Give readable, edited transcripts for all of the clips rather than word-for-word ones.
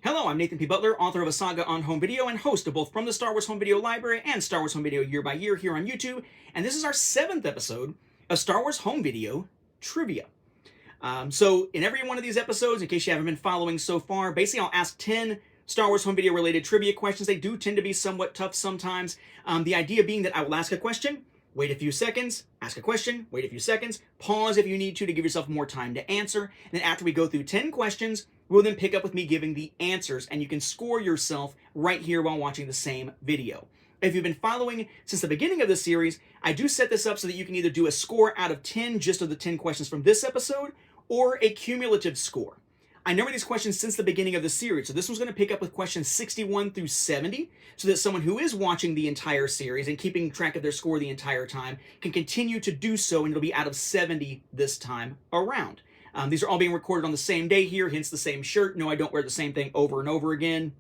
Hello, I'm Nathan P. Butler, author of A Saga on Home Video and host of both From the Star Wars Home Video Library and Star Wars Home Video Year by Year here on YouTube. And this is our 7th episode of Star Wars Home Video Trivia. So in every one of these episodes, in case you haven't been following so far, basically I'll ask 10 Star Wars Home Video related trivia questions. They do tend to be somewhat tough sometimes. The idea being that I will ask a question, wait a few seconds, ask a question, wait a few seconds, pause if you need to give yourself more time to answer. And then after we go through 10 questions, we'll then pick up with me giving the answers, and you can score yourself right here while watching the same video. If you've been following since the beginning of the series, I do set this up so that you can either do a score out of 10 just of the 10 questions from this episode, or a cumulative score. I number these questions since the beginning of the series, so this one's going to pick up with questions 61 through 70, so that someone who is watching the entire series and keeping track of their score the entire time can continue to do so, and it'll be out of 70 this time around. These are all being recorded on the same day here, hence the same shirt. No, I don't wear the same thing over and over again,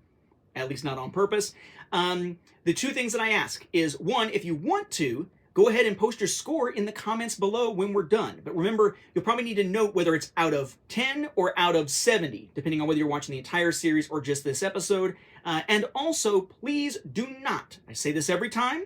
at least not on purpose. The two things that I ask is, one, if you want to, go ahead and post your score in the comments below when we're done. But remember, you'll probably need to note whether it's out of 10 or out of 70, depending on whether you're watching the entire series or just this episode. And also, please do not, I say this every time,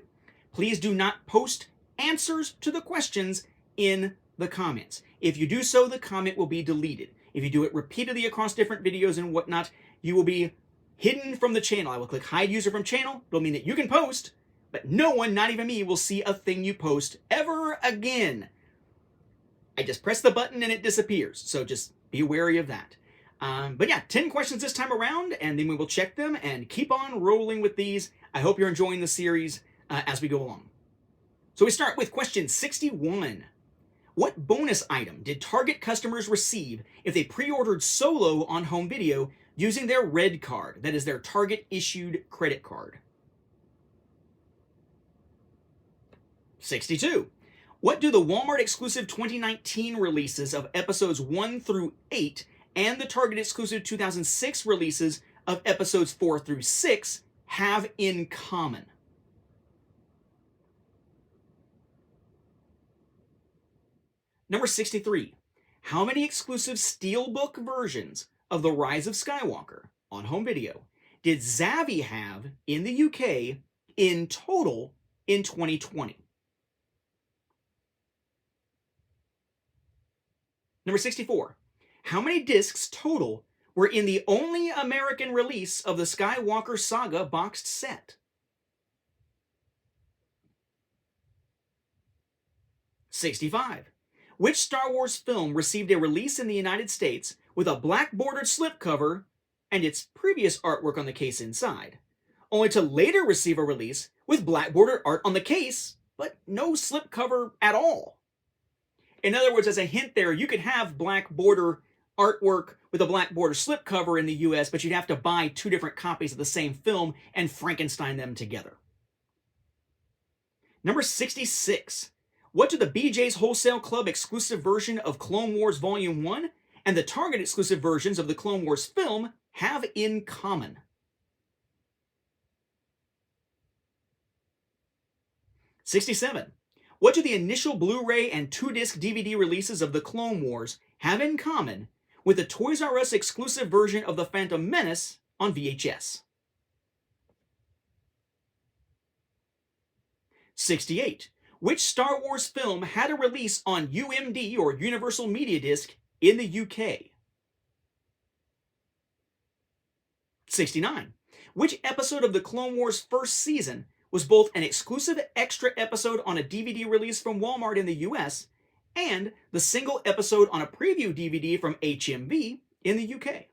please do not post answers to the questions in the comments. If you do so, the comment will be deleted. If you do it repeatedly across different videos and whatnot, you will be hidden from the channel. I will click hide user from channel. It'll mean that you can post, but no one, not even me, will see a thing you post ever again. I just press the button and it disappears, so just be wary of that. But yeah, 10 questions this time around, and then we will check them and keep on rolling with these. I hope you're enjoying the series as we go along. So we start with question 61. What bonus item did Target customers receive if they pre-ordered Solo on home video using their red card, that is their Target-issued credit card? 62. What do the Walmart-exclusive 2019 releases of episodes 1 through 8 and the Target-exclusive 2006 releases of episodes 4 through 6 have in common? Number 63. How many exclusive Steelbook versions of The Rise of Skywalker on home video did Zavvi have in the UK in total in 2020? Number 64. How many discs total were in the only American release of the Skywalker Saga boxed set? 65. Which Star Wars film received a release in the United States with a black bordered slipcover and its previous artwork on the case inside, only to later receive a release with black bordered art on the case, but no slipcover at all? In other words, as a hint there, you could have black border artwork with a black border slipcover in the US, but you'd have to buy 2 different copies of the same film and Frankenstein them together. Number 66. What do the BJ's Wholesale Club exclusive version of Clone Wars Volume 1 and the Target exclusive versions of the Clone Wars film have in common? 67. What do the initial Blu-ray and 2-disc DVD releases of the Clone Wars have in common with the Toys R Us exclusive version of The Phantom Menace on VHS? 68. Which Star Wars film had a release on UMD, or Universal Media Disc, in the UK? 69. Which episode of the Clone Wars first season was both an exclusive extra episode on a DVD release from Walmart in the US and the single episode on a preview DVD from HMV in the UK?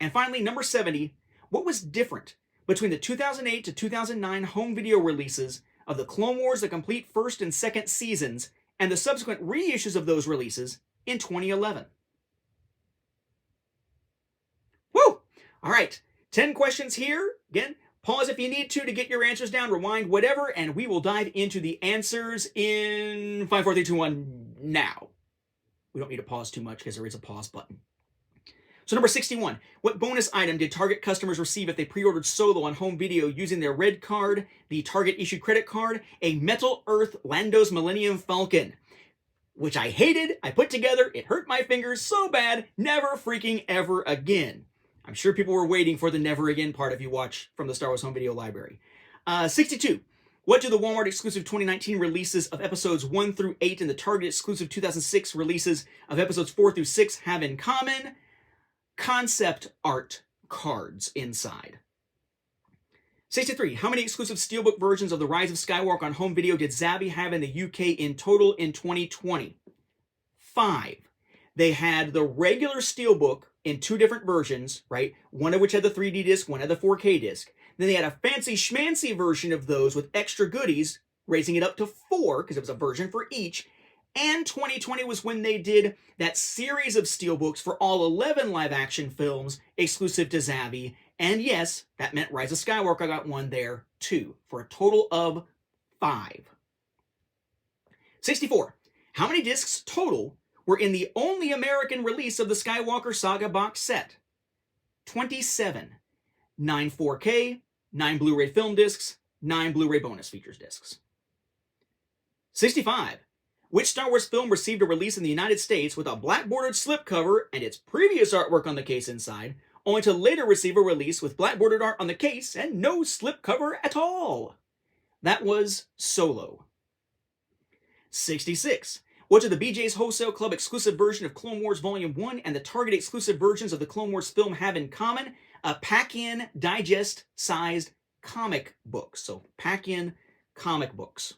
And finally, number 70. What was different between the 2008 to 2009 home video releases of the Clone Wars, the complete first and second seasons, and the subsequent reissues of those releases in 2011? Woo! All right, 10 questions here. Again, pause if you need to get your answers down, rewind, whatever, and we will dive into the answers in 5, 4, 3, 2, 1 now. We don't need to pause too much because there is a pause button. So number 61, what bonus item did Target customers receive if they pre-ordered Solo on home video using their red card, the Target issued credit card, a Metal Earth Lando's Millennium Falcon? which I hated, I put together, it hurt my fingers so bad, never freaking ever again. I'm sure people were waiting for the never again part if you watch from the Star Wars Home Video Library. 62. What do the Walmart exclusive 2019 releases of episodes 1 through 8 and the Target exclusive 2006 releases of episodes 4 through 6 have in common? Concept art cards inside. 63. How many exclusive steelbook versions of The Rise of Skywalker on home video did Zabi have in the UK in total in 2020? 5. They had the regular steelbook in 2 different versions, right? One of which had the 3D disc, one had the 4K disc. Then they had a fancy schmancy version of those with extra goodies, raising it up to 4, because it was a version for each. And 2020 was when they did that series of steelbooks for all 11 live-action films exclusive to Zabi. And yes, that meant Rise of Skywalker got one there too, for a total of 5. 64. How many discs total were in the only American release of the Skywalker Saga box set? 27. 9 4K, 9 Blu-ray film discs, 9 Blu-ray bonus features discs. 65. Which Star Wars film received a release in the United States with a black-bordered slipcover and its previous artwork on the case inside, only to later receive a release with black-bordered art on the case and no slipcover at all? That was Solo. 66. What do the BJ's Wholesale Club exclusive version of Clone Wars Volume 1 and the Target exclusive versions of the Clone Wars film have in common? A pack-in, digest-sized comic book. So, pack-in comic books.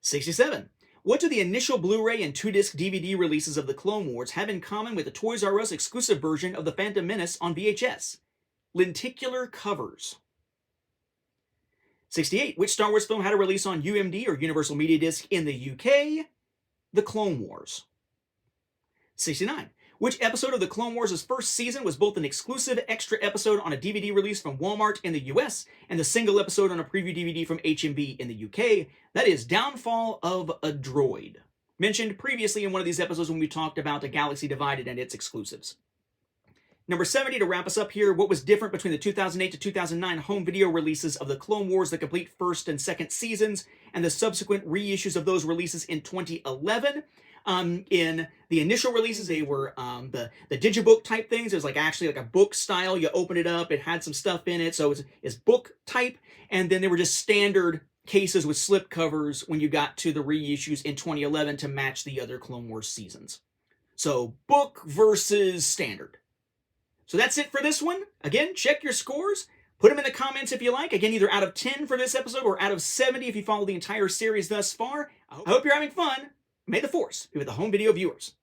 67. What do the initial Blu-ray and 2-disc DVD releases of the Clone Wars have in common with the Toys R Us exclusive version of The Phantom Menace on VHS? Lenticular covers. 68. Which Star Wars film had a release on UMD or Universal Media Disc in the UK? The Clone Wars. 69. Which episode of the Clone Wars' first season was both an exclusive extra episode on a DVD release from Walmart in the US and the single episode on a preview DVD from HMV in the UK? That is Downfall of a Droid, mentioned previously in one of these episodes when we talked about A Galaxy Divided and its exclusives. Number 70, to wrap us up here, what was different between the 2008 to 2009 home video releases of the Clone Wars, the complete first and second seasons, and the subsequent reissues of those releases in 2011? In the initial releases, they were the digibook type things. It was actually like a book style. You open it up, it had some stuff in it, so it's book type. And then they were just standard cases with slip covers when you got to the reissues in 2011 to match the other Clone Wars seasons. So book versus standard. So that's it for this one. Again, check your scores. Put them in the comments if you like. Again, either out of 10 for this episode or out of 70 if you follow the entire series thus far. I hope you're having fun. May the Force be with the home video viewers.